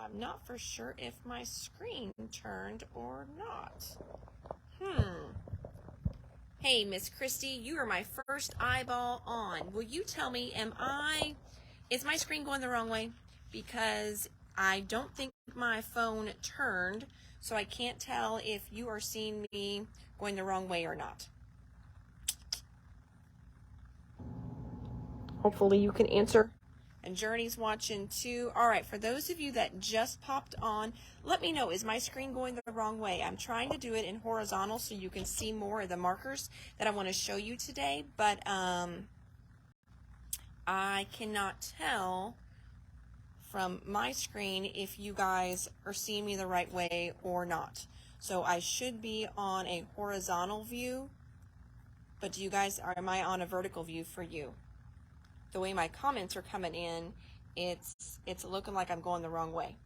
I'm not for sure if my screen turned or not. Hey, Miss Christy, you are my first eyeball on. Will you tell me, is my screen going the wrong way? Because I don't think my phone turned, so I can't tell if you are seeing me going the wrong way or not. Hopefully you can answer. And Journey's watching too. All right, for those of you that just popped on, let me know, is my screen going the wrong way? I'm trying to do it in horizontal so you can see more of the markers that I want to show you today, but I cannot tell from my screen if you guys are seeing me the right way or not. So I should be on a horizontal view, but do you guys, am I on a vertical view for you? The way my comments are coming in, it's looking like I'm going the wrong way.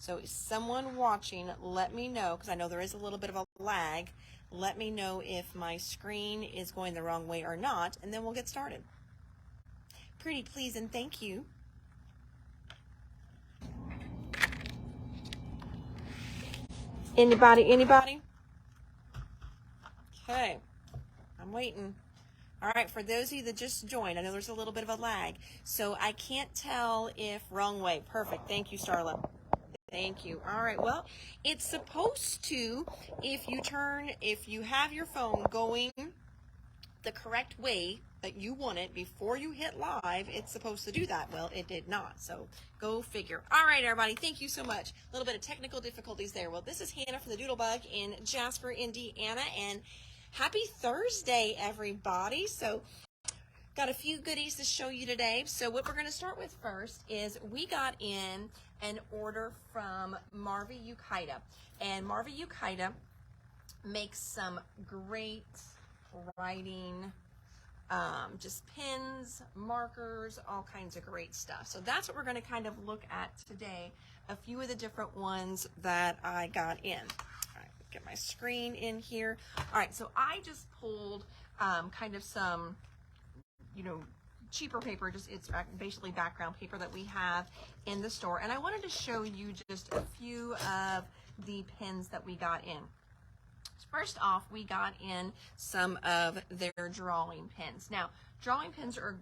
So someone watching, let me know, because I know there is a little bit of a lag. Let me know if my screen is going the wrong way or not, and then we'll get started. Pretty please and thank you. Anybody? Okay, I'm waiting. All right, for those of you that just joined, I know there's a little bit of a lag, so I can't tell if wrong way. Perfect. Thank you, Starla. Thank you. All right, well, it's supposed to, if you have your phone going the correct way that you want it before you hit live, it's supposed to do that. Well, it did not, so go figure. All right, everybody, thank you so much. A little bit of technical difficulties there. Well, this is Hannah from the Doodlebug in Jasper, Indiana, and happy Thursday, everybody. So got a few goodies to show you today. So what we're going to start with first is we got in an order from Marvi Ukaida. And Marvi Ukaida makes some great writing, just pens, markers, all kinds of great stuff. So that's what we're going to kind of look at today, a few of the different ones that I got in. All right, get my screen in here. All right, so I just pulled kind of some, cheaper paper, it's basically background paper that we have in the store. And I wanted to show you just a few of the pens that we got in. First off, we got in some of their drawing pens. Now, drawing pens are,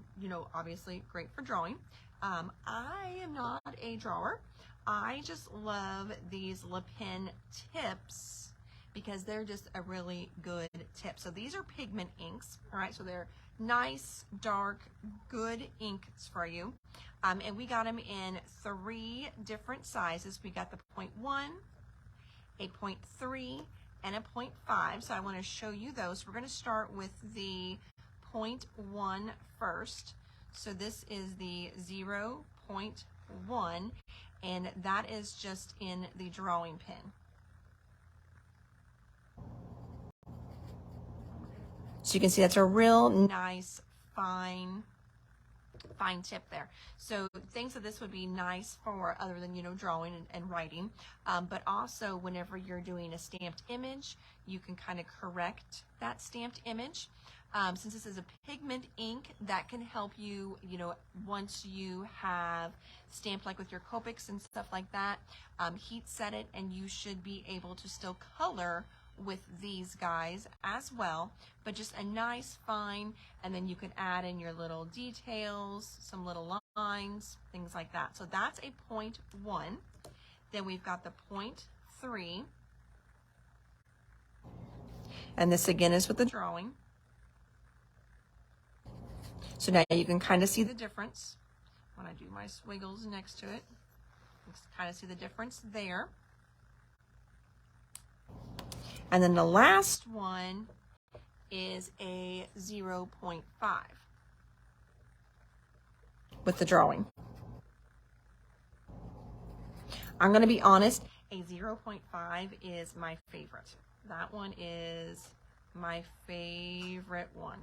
obviously great for drawing. I am not a drawer. I just love these Le Pen tips because they're just a really good tip. So these are Pigment Inks, all right? So they're nice, dark, good inks for you. And we got them in 3 different sizes. We got the 0.1, a 0.3, and a 0.5. So I want to show you those. We're going to start with the 0.1 first. So this is the 0.1, and that is just in the drawing pen. So you can see that's a real nice, fine tip there. So things of this would be nice for other than, drawing and writing, but also whenever you're doing a stamped image, you can kind of correct that stamped image. Since this is a pigment ink, that can help you, once you have stamped like with your Copics and stuff like that, heat set it, and you should be able to still color with these guys as well, but just a nice fine, and then you can add in your little details, some little lines, things like that. So that's a 0.1. Then we've got the 0.3, and this again is with the drawing. So now you can kind of see the difference when I do my squiggles next to it. You can kind of see the difference there. And then the last one is a 0.5 with the drawing. I'm going to be honest, a 0.5 is my favorite. That one is my favorite one.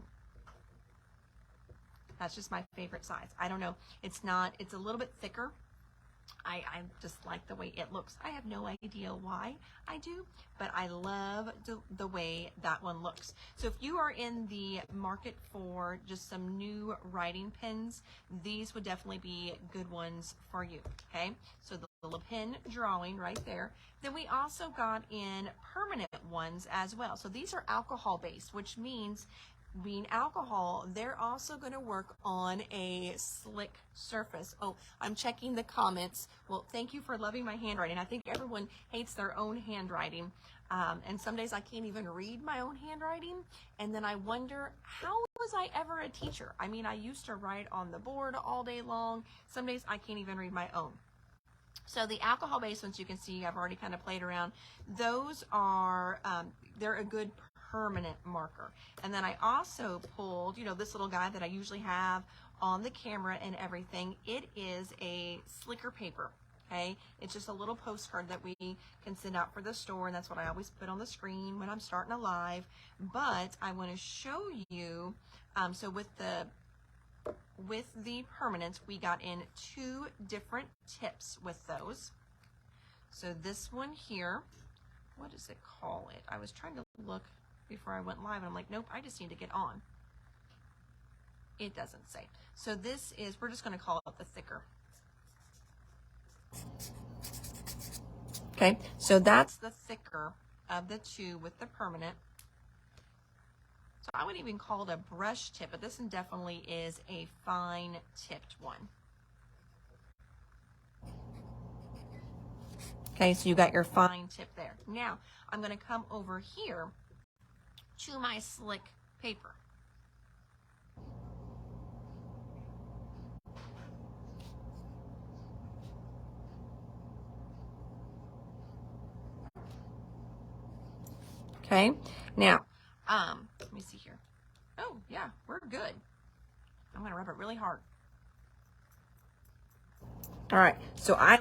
That's just my favorite size. I don't know. It's a little bit thicker. I just like the way it looks. I have no idea why I do, but I love the way that one looks. So if you are in the market for just some new writing pens, these would definitely be good ones for you, okay? So the little pen drawing right there. Then we also got in permanent ones as well. So these are alcohol based, which means being alcohol, they're also going to work on a slick surface. Oh, I'm checking the comments. Well, thank you for loving my handwriting. I think everyone hates their own handwriting. And some days I can't even read my own handwriting. And then I wonder, how was I ever a teacher? I mean, I used to write on the board all day long. Some days I can't even read my own. So the alcohol-based ones, you can see, I've already kind of played around. Those are, they're a good permanent marker. And then I also pulled, you know, this little guy that I usually have on the camera and everything. It is a slicker paper. Okay, it's just a little postcard that we can send out for the store, and that's what I always put on the screen when I'm starting a live. But I want to show you, so with the permanents, we got in 2 different tips with those. So this one here, what does it call it? I was trying to look before I went live, and I'm like, nope, I just need to get on. It doesn't say. So this is, we're just going to call it the thicker. Okay, so that's the thicker of the 2 with the permanent. So I wouldn't even call it a brush tip, but this one definitely is a fine tipped one. Okay, so you got your fine tip there. Now, I'm going to come over here to my slick paper. Okay, now, let me see here. Oh, yeah, we're good. I'm going to rub it really hard. All right, so I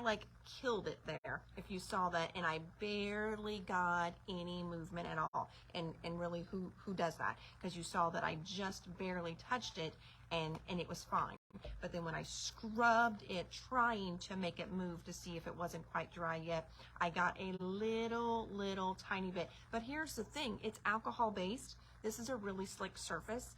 killed it there, if you saw that, and I barely got any movement at all. And really, who does that? Because you saw that I just barely touched it, and it was fine. But then when I scrubbed it, trying to make it move to see if it wasn't quite dry yet, I got a little tiny bit. But here's the thing, it's alcohol based. This is a really slick surface.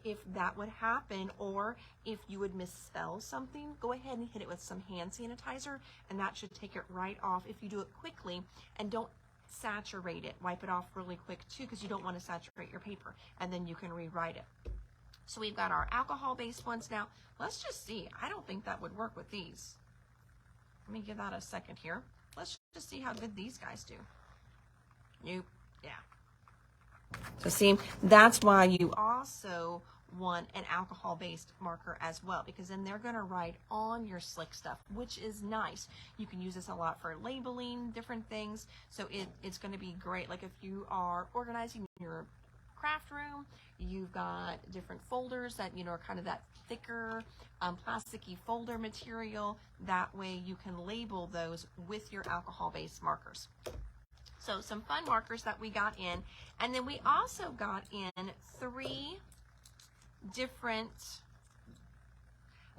If that would happen, or if you would misspell something, go ahead and hit it with some hand sanitizer, and that should take it right off if you do it quickly. And don't saturate it. Wipe it off really quick too, because you don't want to saturate your paper, and then you can rewrite it. So we've got our alcohol-based ones now. Let's just see. I don't think that would work with these. Let me give that a second here. Let's just see how good these guys do. Nope. Yeah. So see, that's why you also want an alcohol-based marker as well, because then they're going to write on your slick stuff, which is nice. You can use this a lot for labeling different things, so it's going to be great. Like if you are organizing your craft room, you've got different folders that, you know, are kind of that thicker plasticky folder material. That way you can label those with your alcohol-based markers. So some fun markers that we got in. And then we also got in 3 different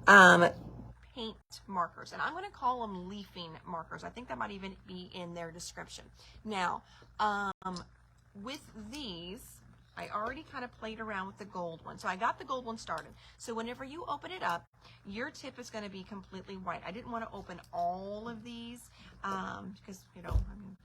paint markers. And I'm going to call them leafing markers. I think that might even be in their description. Now, with these, I already kind of played around with the gold one. So I got the gold one started. So whenever you open it up, your tip is going to be completely white. I didn't want to open all of these because, you know, I mean,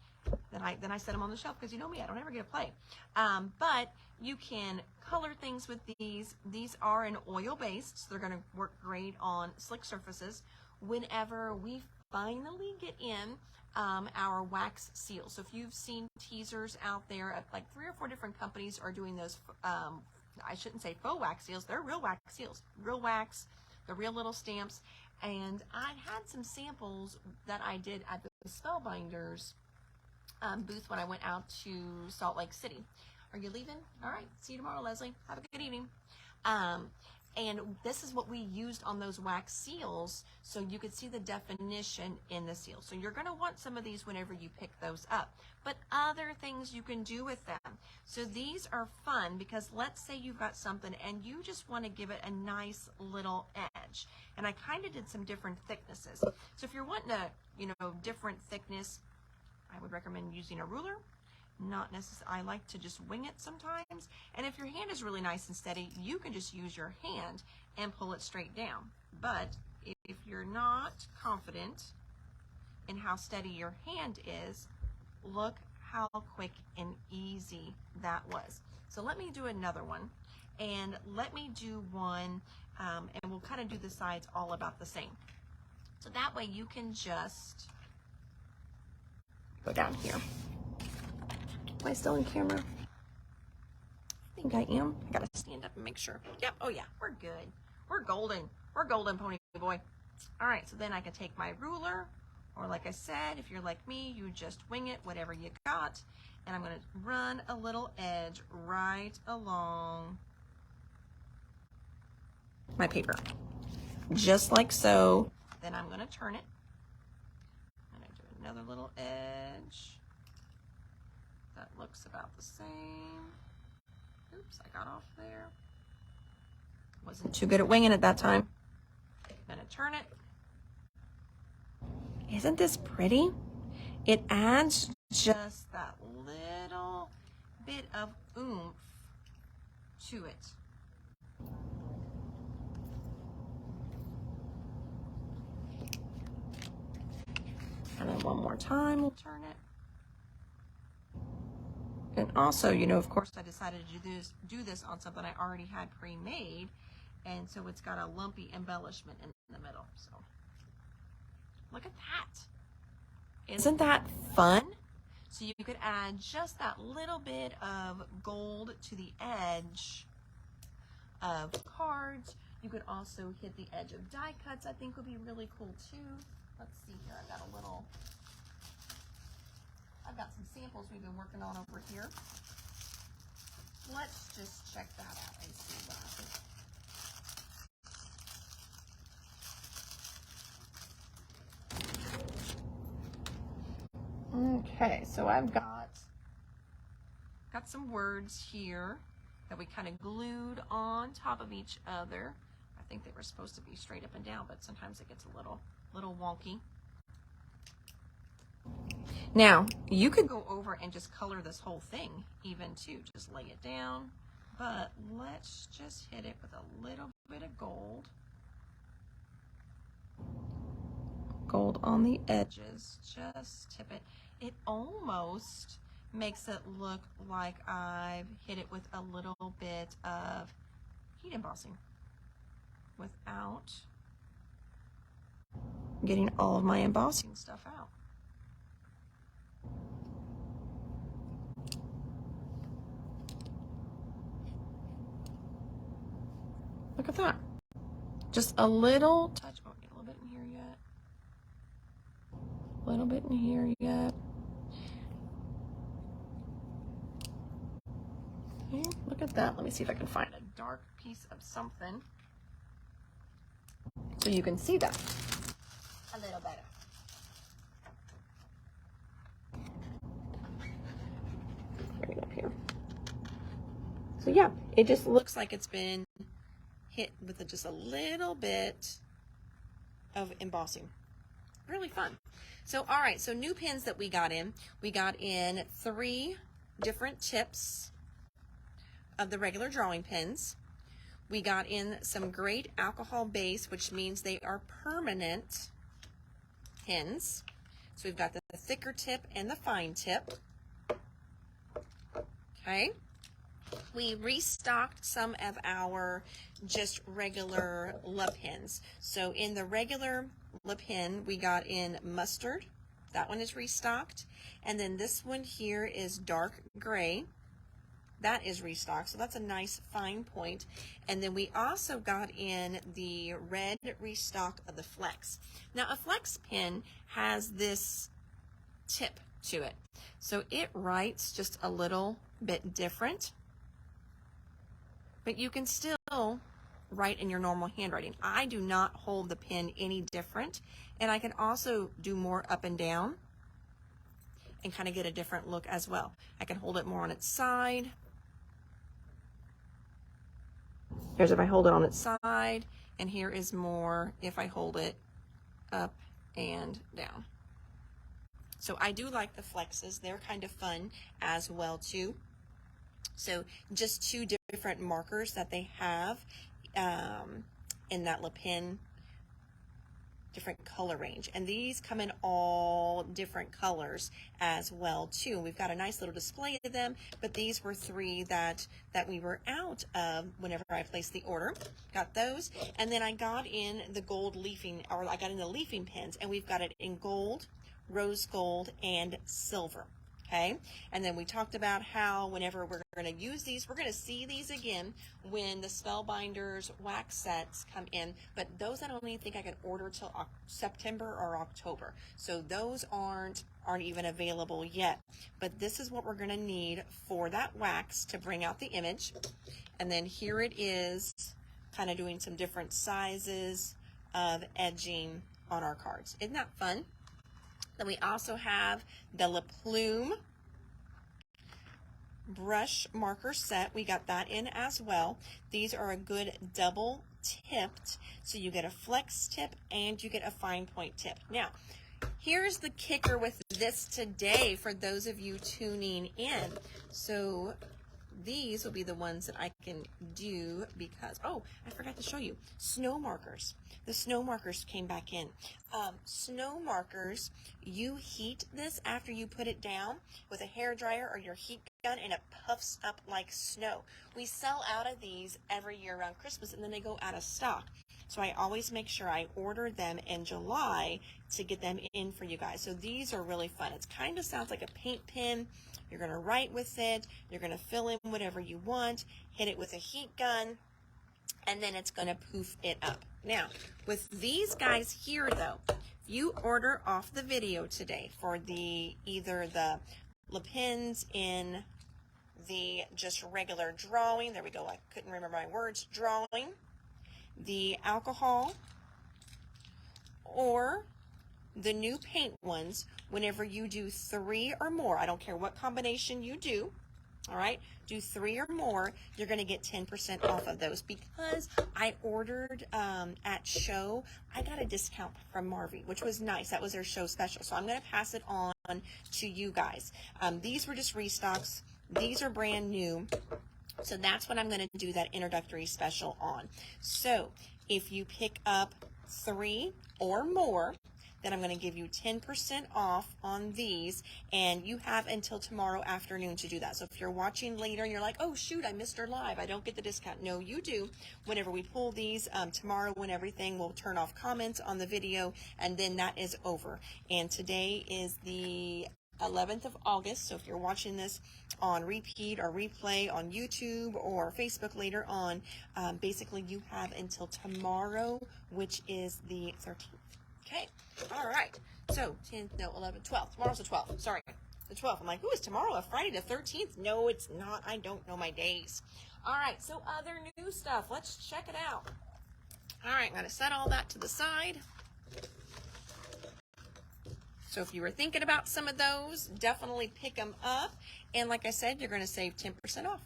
then I set them on the shelf because you know me, I don't ever get to play. But you can color things with these. These are an oil-based, so they're going to work great on slick surfaces. Whenever we finally get in our wax seals. So if you've seen teasers out there, like 3 or 4 different companies are doing those, I shouldn't say faux wax seals, they're real wax seals, real wax, the real little stamps. And I had some samples that I did at the Spellbinders booth when I went out to Salt Lake City. Are you leaving? All right, see you tomorrow, Leslie. Have a good evening. And this is what we used on those wax seals, so you could see the definition in the seal. So you're going to want some of these whenever you pick those up. But other things you can do with them. So these are fun because let's say you've got something and you just want to give it a nice little edge. And I kind of did some different thicknesses. So if you're wanting a, you know, different thickness, I would recommend using a ruler. Not necessarily, I like to just wing it sometimes. And if your hand is really nice and steady, you can just use your hand and pull it straight down. But if you're not confident, in how steady your hand is, look how quick and easy that was. So let me do another one, and let me do one, and we'll kind of do the sides all about the same. So that way you can just go down here. Am I still in camera? I think I am. I gotta stand up and make sure. Yep, oh yeah, we're good. We're golden. We're golden, pony boy. All right, so then I can take my ruler, or like I said, if you're like me, you just wing it, whatever you got. And I'm gonna run a little edge right along my paper. Just like so. Then I'm gonna turn it. I'm gonna do another little edge. That looks about the same. Oops, I got off there. Wasn't too good at winging it that time. I'm gonna turn it. Isn't this pretty? It adds just that little bit of oomph to it. And then one more time, we'll turn it. And also, you know, of course, I decided to do this on something I already had pre-made, and so it's got a lumpy embellishment in the middle. So look at that. Isn't that fun? So you could add just that little bit of gold to the edge of cards. You could also hit the edge of die cuts. I think would be really cool too. Let's see here. I've got some samples we've been working on over here. Let's just check that out and see what happens. Okay, so I've got some words here that we kind of glued on top of each other. I think they were supposed to be straight up and down, but sometimes it gets a little wonky. Now, you could go over and just color this whole thing even too. Just lay it down, but let's just hit it with a little bit of gold. Gold on the edges, just tip it. It almost makes it look like I've hit it with a little bit of heat embossing without getting all of my embossing stuff out. Look at that. Just a little touch. Oh, a little bit in here yet. A little bit in here yet. Okay, look at that. Let me see if I can find a dark piece of something so you can see that a little better. Bring it up here. So yeah, it just looks like it's been hit with just a little bit of embossing. Really fun. So, all right, so new pins that we got in 3 different tips of the regular drawing pins. We got in some great alcohol base, which means they are permanent pins. So we've got the thicker tip and the fine tip. Okay. We restocked some of our just regular lip pins. So in the regular lip pin, we got in mustard. That one is restocked. And then this one here is dark gray. That is restocked, so that's a nice fine point. And then we also got in the red restock of the Flex. Now a Flex pin has this tip to it, so it writes just a little bit different, but you can still write in your normal handwriting. I do not hold the pen any different, and I can also do more up and down and kind of get a different look as well. I can hold it more on its side. Here's if I hold it on its side, and here is more if I hold it up and down. So I do like the Flexes. They're kind of fun as well too. So just 2 different markers that they have in that lip pen different color range. And these come in all different colors as well too. We've got a nice little display of them, but these were 3 that we were out of whenever I placed the order. Got those. And then I got in the gold leafing, or I got in the leafing pins, and we've got it in gold, rose gold, and silver. Okay, and then we talked about how whenever we're going to use these, we're going to see these again when the Spellbinders wax sets come in, but those I don't even think I can order till September or October. So those aren't even available yet, but this is what we're going to need for that wax to bring out the image. And then here it is, kind of doing some different sizes of edging on our cards. Isn't that fun? Then we also have the Plume brush marker set. We got that in as well. These are a good double tipped, so you get a flex tip and you get a fine point tip. Now, here's the kicker with this today for those of you tuning in. So these will be the ones that I can do because, oh, I forgot to show you, snow markers. The snow markers came back in. Snow markers, you heat this after you put it down with a hair dryer or your heat gun, and it puffs up like snow. We sell out of these every year around Christmas, and then they go out of stock. So I always make sure I order them in July to get them in for you guys. So these are really fun. It kind of sounds like a paint pen. You're going to write with it. You're going to fill in whatever you want, hit it with a heat gun, and then it's going to poof it up. Now, with these guys here, though, if you order off the video today for either the pens in the just regular drawing, there we go, I couldn't remember my words, drawing, the alcohol, or the new paint ones, whenever you do 3 or more, I don't care what combination you do, all right, do 3 or more, you're going to get 10% off of those. Because I ordered at show, I got a discount from Marvy, which was nice. That was their show special. So I'm going to pass it on to you guys. These were just restocks. These are brand new. So that's what I'm going to do that introductory special on. So if you pick up 3 or more, then I'm going to give you 10% off on these, and you have until tomorrow afternoon to do that. So if you're watching later and you're like, oh shoot, I missed her live, I don't get the discount. No, you do. Whenever we pull these tomorrow, when everything will turn off comments on the video, and then that is over. And today is the 11th of August, so if you're watching this on repeat or replay on YouTube or Facebook later on, basically you have until tomorrow, which is the 13th. Okay, all right, so 10th, no, 11th, 12th, tomorrow's the 12th, sorry, the 12th. I'm like, ooh, is tomorrow a Friday the 13th? No, it's not. I don't know my days. All right, so other new stuff, let's check it out. All right, I'm going to set all that to the side. So if you were thinking about some of those, definitely pick them up. And like I said, you're going to save 10% off.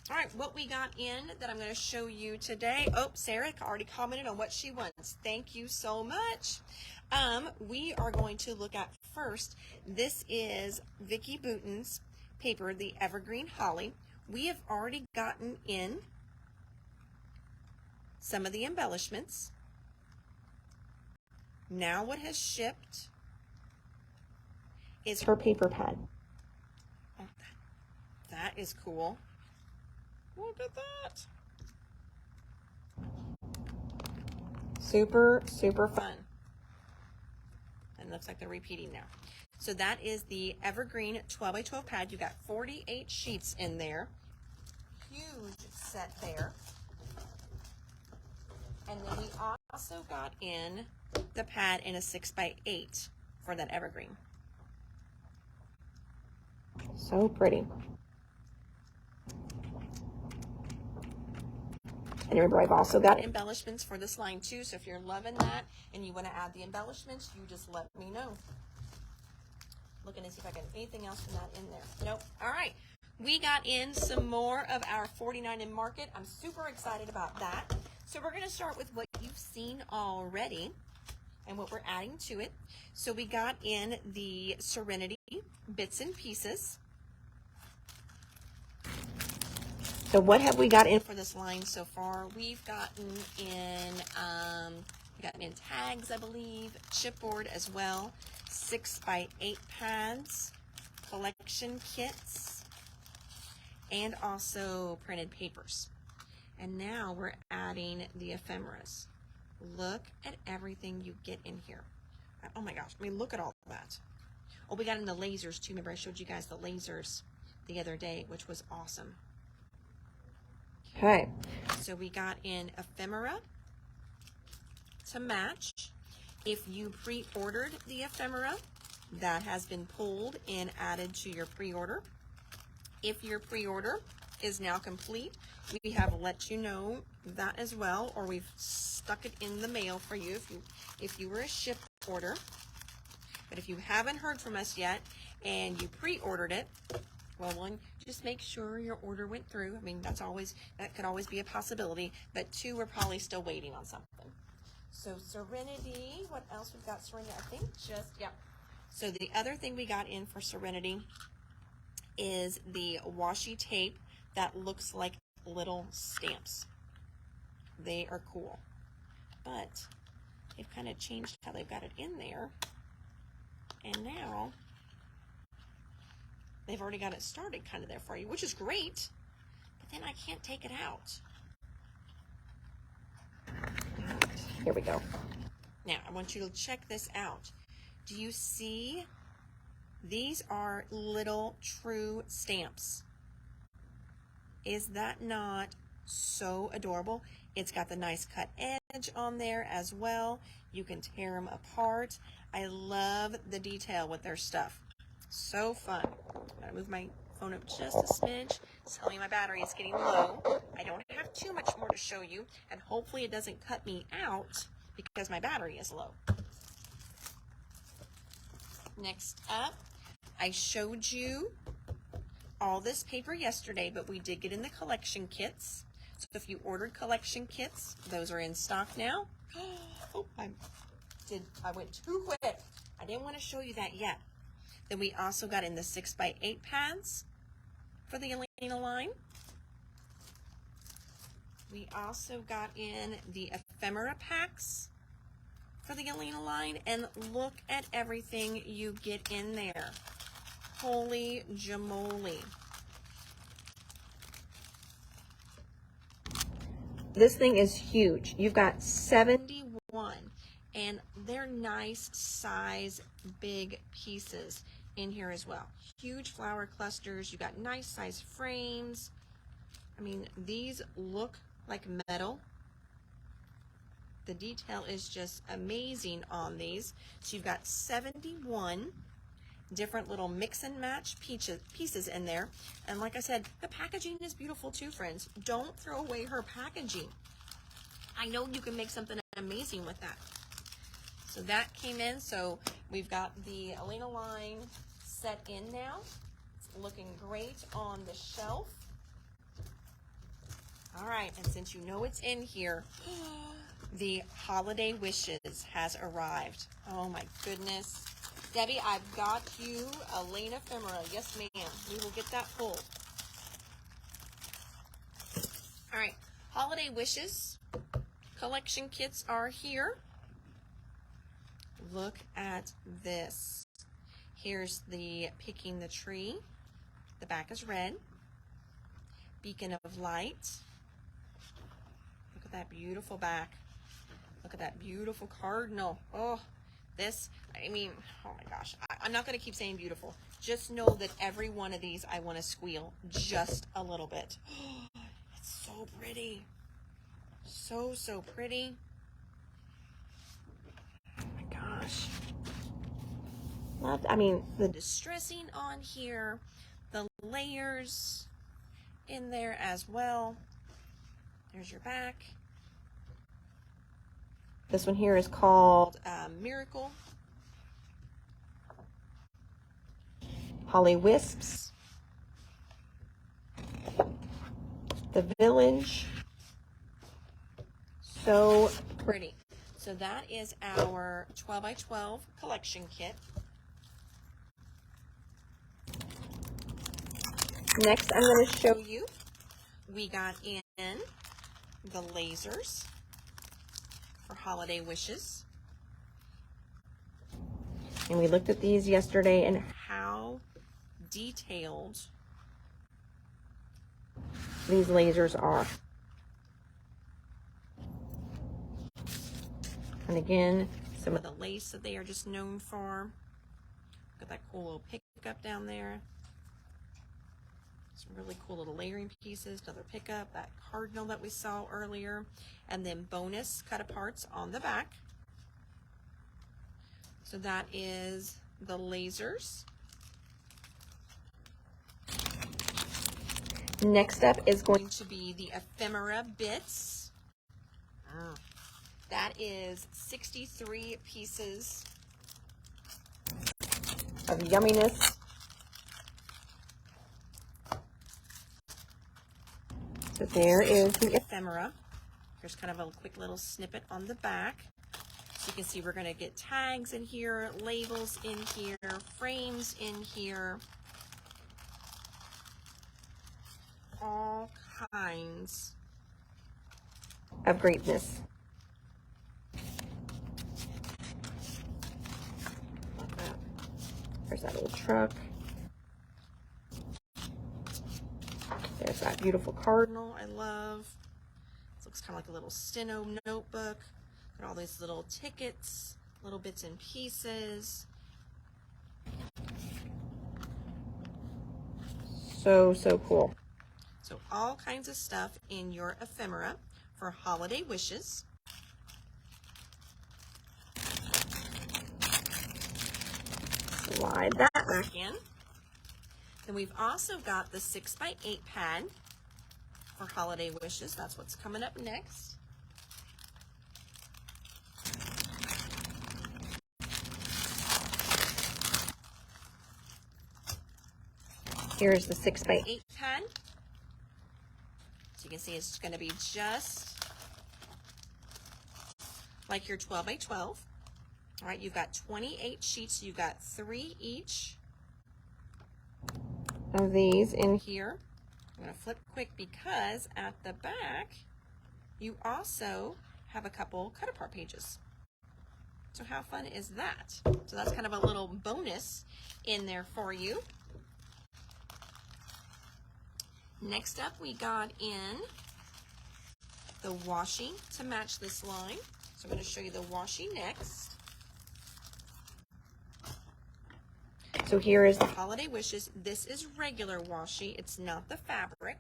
All right, what we got in that I'm going to show you today. Oh, Sarah already commented on what she wants. Thank you so much. We are going to look at first, this is Vicki Bouton's paper, the Evergreen Holly. We have already gotten in some of the embellishments. Now what has shipped is her paper pad. Oh, that is cool. Look at that. Super, super fun. And looks like they're repeating now. So that is the Evergreen 12x12 pad. You got 48 sheets in there. Huge set there. And then we also got in the pad in a 6x8 for that Evergreen. So pretty. And remember, I've also got embellishments for this line too, so if you're loving that and you want to add the embellishments, you just let me know. Looking to see if I got anything else from that in there. Nope. All right. We got in some more of our 49 in Market. I'm super excited about that. So we're going to start with what you've seen already and what we're adding to it. So we got in the Serenity Bits and Pieces. So what have we got in for this line so far? We've gotten in We got in tags, I believe, chipboard as well, 6x8 pads, collection kits, and also printed papers. And now we're adding the ephemeras. Look at everything you get in here. Oh my gosh, I mean, look at all that. Oh, we got in the lasers too. Remember I showed you guys the lasers the other day, which was awesome. Okay, so we got in ephemera to match. If you pre-ordered the ephemera, that has been pulled and added to your pre-order. If your pre-order is now complete, we have let you know that as well, or we've stuck it in the mail for you if you were a shipped order. But if you haven't heard from us yet and you pre-ordered it, well, one, just make sure your order went through. I mean, that could always be a possibility. But two, we're probably still waiting on something. So Serenity, what else we've got? Serenity, I think yeah. So the other thing we got in for Serenity is the washi tape that looks like little stamps. They are cool. But they've kind of changed how they've got it in there. And now they've already got it started kind of there for you, which is great, but then I can't take it out. Here we go. Now, I want you to check this out. Do you see? These are little true stamps. Is that not so adorable? It's got the nice cut edge on there as well. You can tear them apart. I love the detail with their stuff. So fun. I'm gonna move my phone up just a smidge. It's telling me my battery is getting low. I don't have too much more to show you, and hopefully it doesn't cut me out because my battery is low. Next up, I showed you all this paper yesterday, but we did get in the collection kits. So if you ordered collection kits, those are in stock now. Oh, I went too quick. I didn't want to show you that yet. Then we also got in the 6x8 pads for the Elena line. We also got in the ephemera packs for the Elena line, and look at everything you get in there. Holy jamoli. This thing is huge. You've got 71, and they're nice size, big pieces in here as well. Huge flower clusters. You got nice size frames. I mean, these look like metal. The detail is just amazing on these. So you've got 71 different little mix and match pieces in there. And like I said, the packaging is beautiful too, friends. Don't throw away her packaging. I know you can make something amazing with that. So that came in. So we've got the Elena line set in now. It's looking great on the shelf. All right, and since you know it's in here, the Holiday Wishes has arrived. Oh my goodness. Debbie, I've got you Elena ephemera. Yes, ma'am. We will get that pulled. All right, Holiday Wishes collection kits are here. Look at this. Here's the Picking the Tree. The back is red. Beacon of Light. Look at that beautiful back. Look at that beautiful cardinal. Oh, this, I mean, oh my gosh. I'm not going to keep saying beautiful. Just know that every one of these I want to squeal just a little bit. Oh, it's so pretty. So, so pretty. Oh my gosh. I mean, the distressing on here, the layers in there as well. There's your back. This one here is called Miracle. Holly Wisps. The Village. So pretty. So that is our 12x12 collection kit. Next, I'm going to show you, we got in the lasers for holiday wishes. And we looked at these yesterday and how detailed these lasers are. And again, some of the lace that they are just known for. Got that cool little pickup down there. Some really cool little layering pieces, another pickup, that cardinal that we saw earlier, and then bonus cut aparts on the back. So that is the lasers. Next up is going to be the Ephemera Bits. That is 63 pieces of yumminess. So there is the ephemera. Here's kind of a quick little snippet on the back. So you can see we're going to get tags in here, labels in here, frames in here. All kinds of greatness. There's that old truck. There's that beautiful cardinal I love. This looks kind of like a little steno notebook. Got all these little tickets, little bits and pieces. So cool. So all kinds of stuff in your ephemera for holiday wishes. Slide that back in. Then we've also got the 6x8 pad for holiday wishes. That's what's coming up next. Here's the 6x8 pad. So you can see it's going to be just like your 12x12. All right, you've got 28 sheets. You've got 3 each of these in here. I'm going to flip quick because at the back you also have a couple cut apart pages. So how fun is that? So that's kind of a little bonus in there for you. Next up we got in the washi to match this line. So I'm going to show you the washi next. So here is the holiday wishes. This is regular washi. It's not the fabric.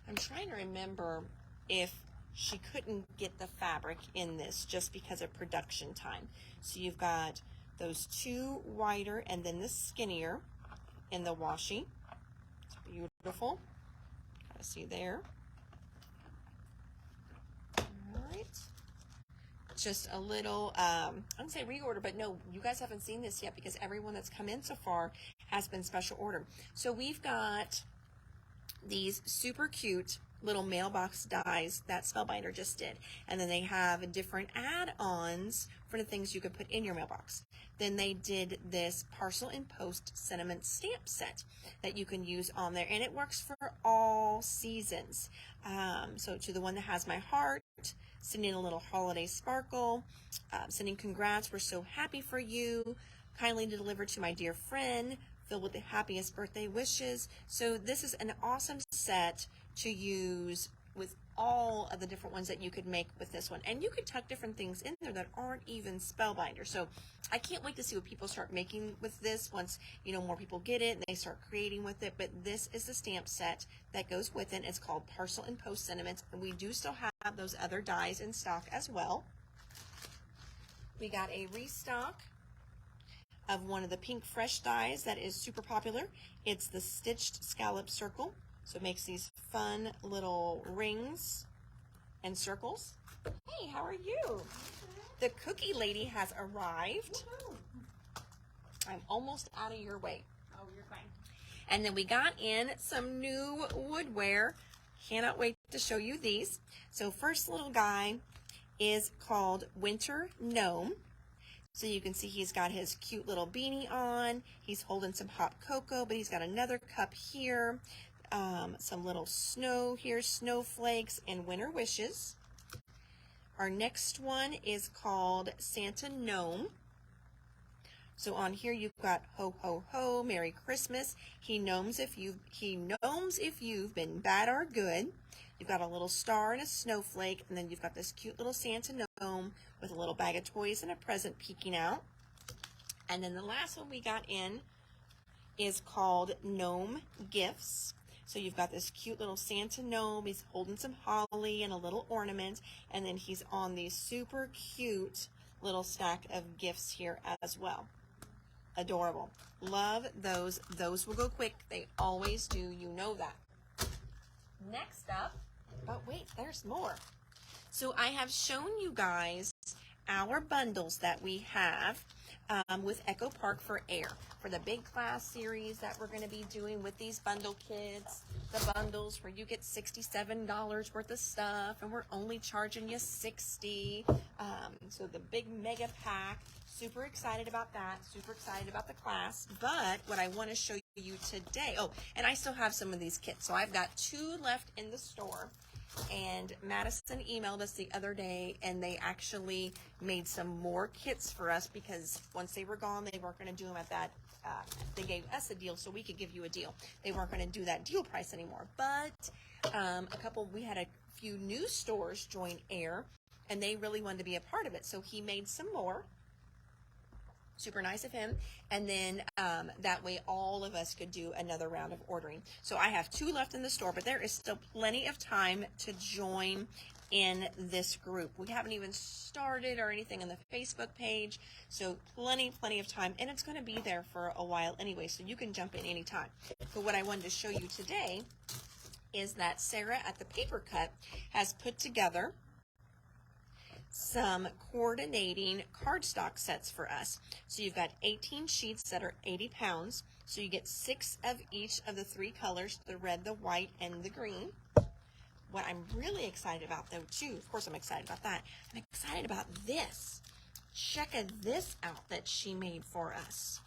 I'm trying to remember if she couldn't get the fabric in this just because of production time. So you've got those 2 wider and then the skinnier in the washi. It's beautiful. Kind of see there. All right. Just a little, I wouldn't say reorder, but no, you guys haven't seen this yet because everyone that's come in so far has been special order. So we've got these super cute little mailbox dies that Spellbinder just did. And then they have different add-ons for the things you could put in your mailbox. Then they did this parcel and post sentiment stamp set that you can use on there. And it works for all seasons. So to the one that has my heart, sending a little holiday sparkle, sending congrats, we're so happy for you, kindly delivered to my dear friend, filled with the happiest birthday wishes. So this is an awesome set to use with all of the different ones that you could make with this one. And you could tuck different things in there that aren't even Spellbinder. So I can't wait to see what people start making with this once, you know, more people get it and they start creating with it. But this is the stamp set that goes with it. It's called Parcel and Post Sentiments. And we do still have those other dies in stock as well. We got a restock of one of the pink fresh dies that is super popular. It's the Stitched Scallop Circle. So it makes these fun little rings and circles. Hey, how are you? The cookie lady has arrived. I'm almost out of your way. Oh, you're fine. And then we got in some new woodware. Cannot wait to show you these. So first little guy is called Winter Gnome. So you can see he's got his cute little beanie on. He's holding some hot cocoa, but he's got another cup here. Some little snow here, snowflakes, and winter wishes. Our next one is called Santa Gnome. So on here you've got ho ho ho, Merry Christmas. He gnomes if you've been bad or good. You've got a little star and a snowflake, and then you've got this cute little Santa gnome with a little bag of toys and a present peeking out. And then the last one we got in is called Gnome Gifts. So you've got this cute little Santa gnome. He's holding some holly and a little ornament, and then he's on these super cute little stack of gifts here as well. Adorable. Love those. Those will go quick. They always do. You know that. Next up, but wait, there's more. So I have shown you guys our bundles that we have with Echo Park for Air. For the big class series that we're going to be doing with these bundle kits, the bundles where you get $67 worth of stuff and we're only charging you $60. So the big mega pack, super excited about that, super excited about the class. But what I want to show you today, oh, and I still have some of these kits. So I've got 2 left in the store. And Madison emailed us the other day, and they actually made some more kits for us because once they were gone, they weren't going to do them at that. They gave us a deal so we could give you a deal. They weren't going to do that deal price anymore. But we had a few new stores join Air, and they really wanted to be a part of it. So he made some more. Super nice of him. And then that way all of us could do another round of ordering. So I have 2 left in the store, but there is still plenty of time to join in this group. We haven't even started or anything on the Facebook page. So plenty of time. And it's going to be there for a while anyway, so you can jump in anytime. But what I wanted to show you today is that Sarah at the Paper Cut has put together some coordinating cardstock sets for us. So you've got 18 sheets that are 80 pounds. So you get 6 of each of the 3 colors, the red, the white, and the green. What I'm really excited about though too, of course I'm excited about that, I'm excited about this. Check this out that she made for us.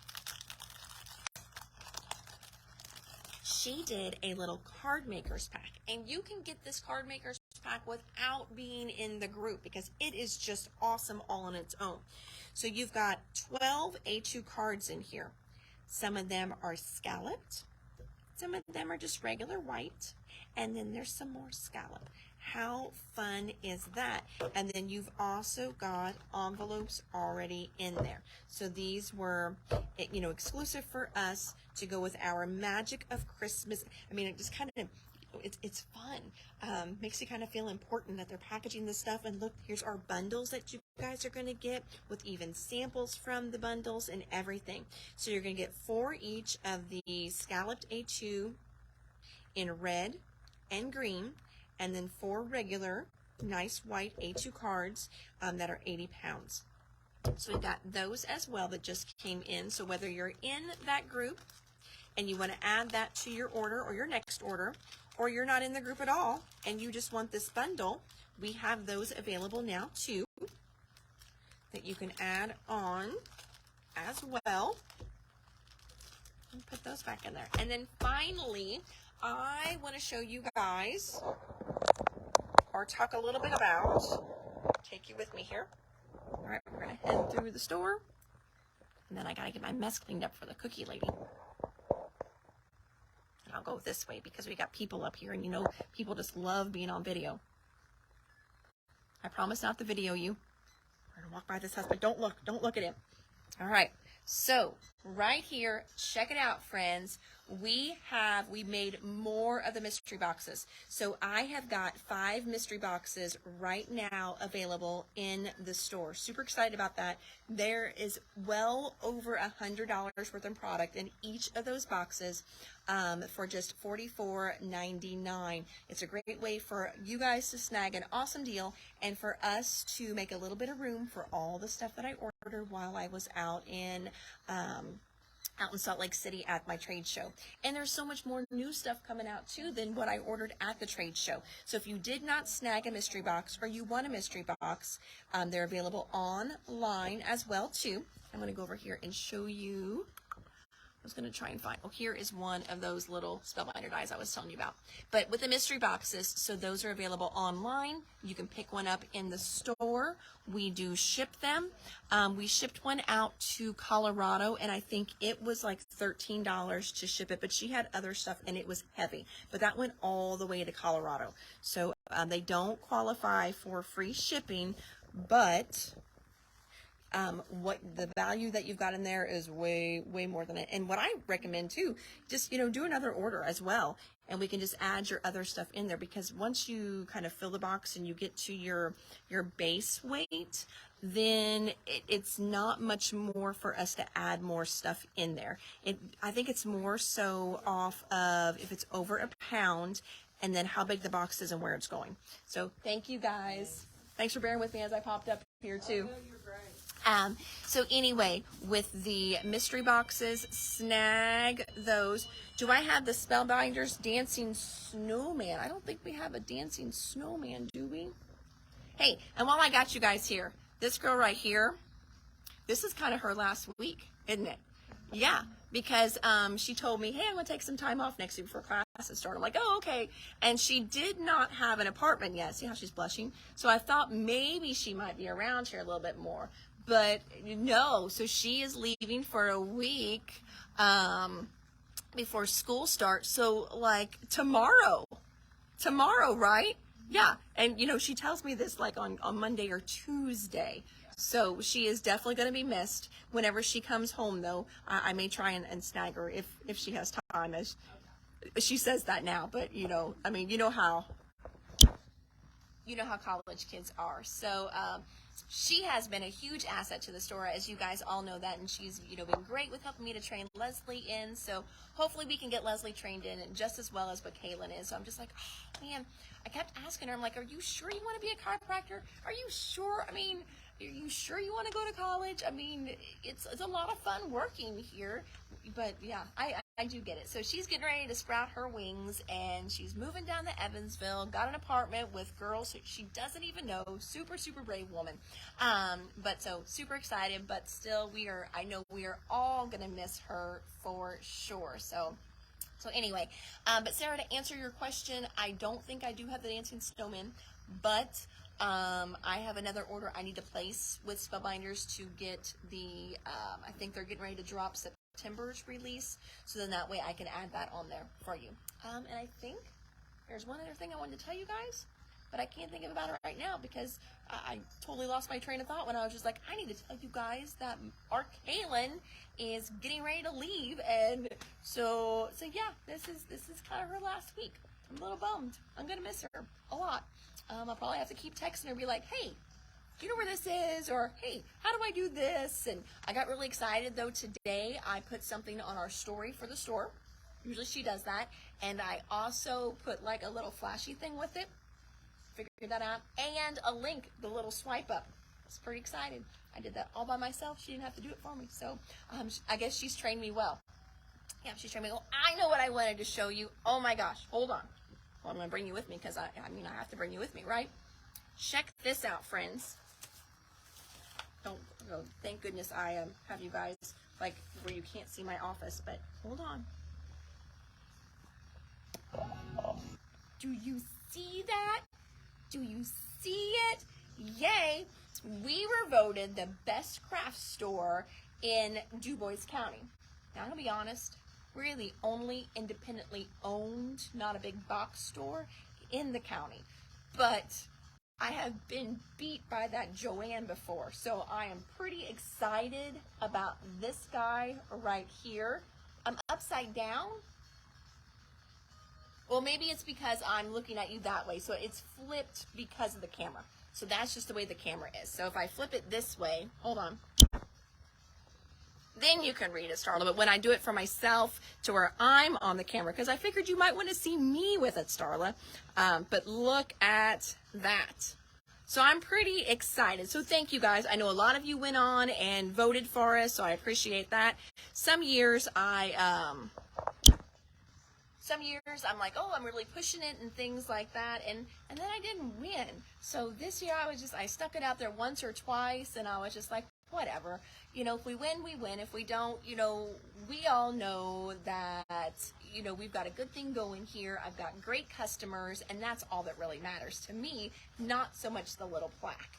She did a little card makers pack, and you can get this card makers pack without being in the group because it is just awesome all on its own. So you've got 12 A2 cards in here. Some of them are scalloped, some of them are just regular white, and then there's some more scallop. How fun is that? And then you've also got envelopes already in there. So these were, exclusive for us to go with our magic of Christmas. I mean, it just kind of, it's fun. Makes you kind of feel important that they're packaging this stuff. And look, here's our bundles that you guys are going to get with even samples from the bundles and everything. So you're going to get 4 each of the scalloped A2 in red and green, and then 4 regular nice white A2 cards that are 80 pounds. So we've got those as well that just came in. So whether you're in that group and you want to add that to your order or your next order, or you're not in the group at all and you just want this bundle, we have those available now too that you can add on as well. And put those back in there. And then finally, I want to show you guys, or talk a little bit about, take you with me here. All right, we're going to head through the store, and then I got to get my mess cleaned up for the cookie lady. And I'll go this way because we got people up here, and people just love being on video. I promise not to video you. We're going to walk by this house, but don't look at him. All right, so right here, check it out, friends. We made more of the mystery boxes. So I have got 5 mystery boxes right now available in the store. Super excited about that. There is well over $100 worth of product in each of those boxes for just $44.99. It's a great way for you guys to snag an awesome deal and for us to make a little bit of room for all the stuff that I ordered while I was out in Salt Lake City at my trade show. And there's so much more new stuff coming out too than what I ordered at the trade show. So if you did not snag a mystery box or you want a mystery box, they're available online as well too. I'm going to go over here and show you was going to try and find, oh, here is one of those little spellbinder dies I was telling you about. But with the mystery boxes, so those are available online. You can pick one up in the store. We do ship them. We shipped one out to Colorado, and I think it was like $13 to ship it, but she had other stuff, and it was heavy. But that went all the way to Colorado. So they don't qualify for free shipping, but what the value that you've got in there is way more than it. And what I recommend too, just do another order as well, and we can just add your other stuff in there, because once you kind of fill the box and you get to your base weight, then it's not much more for us to add more stuff in there. I think it's more so off of if it's over a pound, and then how big the box is and where it's going. So thank you guys. Thanks for bearing with me as I popped up here too. So anyway, with the mystery boxes, snag those. Do I have the Spellbinders Dancing Snowman? I don't think we have a Dancing Snowman, do we? Hey, and while I got you guys here, this girl right here, this is kind of her last week, isn't it? Yeah, because she told me, hey, I'm going to take some time off next week before classes start. I'm like, oh, okay. And she did not have an apartment yet. See how she's blushing? So I thought maybe she might be around here a little bit more. But no, so she is leaving for a week before school starts. So like tomorrow, right? Yeah. And she tells me this like on Monday or Tuesday. So she is definitely going to be missed. Whenever she comes home, though, I may try and snag her if she has time. As she says that now, but I mean, you know how college kids are. So she has been a huge asset to the store, as you guys all know that, and she's been great with helping me to train Leslie in. So hopefully we can get Leslie trained in just as well as what Kaylin is. So I'm just like, oh man, I kept asking her, I'm like, are you sure you want to be a chiropractor? Are you sure? I mean, are you sure you want to go to college? I mean, it's a lot of fun working here. But yeah, I do get it. So she's getting ready to sprout her wings, and she's moving down to Evansville, got an apartment with girls she doesn't even know. Super brave woman. But so super excited, but still I know we are all going to miss her for sure. So anyway, but Sarah, to answer your question, I don't think I do have the Dancing Snowman, but I have another order I need to place with Spellbinders to get the, I think they're getting ready to drop September's release, so then that way I can add that on there for you. And I think there's one other thing I wanted to tell you guys, but I can't think about it right now because I totally lost my train of thought when I was just like, I need to tell you guys that our Kaylin is getting ready to leave, and so yeah, this is kind of her last week. I'm a little bummed. I'm gonna miss her a lot. I'll probably have to keep texting her, be like, hey, do you know where this is? Or, hey, how do I do this? And I got really excited, though, today. I put something on our story for the store. Usually she does that. And I also put, like, a little flashy thing with it. Figured that out. And a link, the little swipe up. I was pretty excited. I did that all by myself. She didn't have to do it for me. So I guess she's trained me well. Yeah, she's trained me well. I know what I wanted to show you. Oh, my gosh. Hold on. Well, I'm going to bring you with me because, I have to bring you with me, right? Check this out, friends. Thank goodness I have you guys, like, where you can't see my office, but hold on. Do you see that? Do you see it? Yay! We were voted the best craft store in DuBois County. Now, I'm going to be honest. We're the only independently owned, not a big box store in the county. But I have been beat by that Joanne before. So I am pretty excited about this guy right here. I'm upside down. Well, maybe it's because I'm looking at you that way. So it's flipped because of the camera. So that's just the way the camera is. So if I flip it this way, hold on. Then you can read it, Starla. But when I do it for myself to where I'm on the camera, because I figured you might want to see me with it, Starla. But look at that. So I'm pretty excited. So thank you guys. I know a lot of you went on and voted for us, so I appreciate that. Some years I'm like, oh, I'm really pushing it and things like that, and then I didn't win. So this year I stuck it out there once or twice, and I was just like, whatever. If we win, we win. If we don't, we all know that, you know, we've got a good thing going here. I've got great customers, and that's all that really matters to me, not so much the little plaque.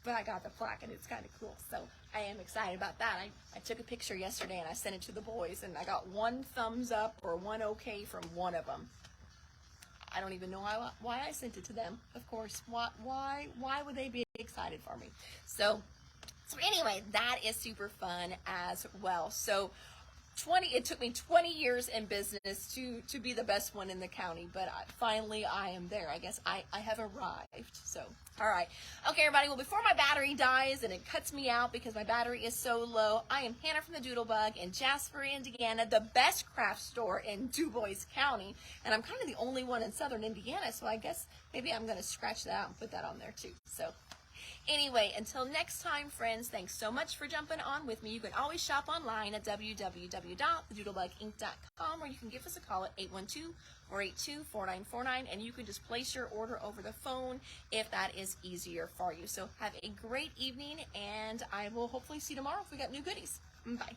But I got the plaque, and it's kind of cool, so I am excited about that. I took a picture yesterday, and I sent it to the boys, and I got 1 thumbs up or 1 okay from one of them. I don't even know why I sent it to them, of course. Why would they be excited for me? So anyway, that is super fun as well. So it took me 20 years in business to be the best one in the county, but finally I am there. I guess I have arrived. So, all right. Okay, everybody. Well, before my battery dies and it cuts me out because my battery is so low, I am Hannah from the Doodlebug in Jasper, Indiana, the best craft store in DuBois County, and I'm kind of the only one in southern Indiana, so I guess maybe I'm going to scratch that out and put that on there too. So anyway, until next time, friends, thanks so much for jumping on with me. You can always shop online at www.thedoodlebuginc.com, or you can give us a call at 812-482-4949, and you can just place your order over the phone if that is easier for you. So have a great evening, and I will hopefully see you tomorrow if we got new goodies. Bye.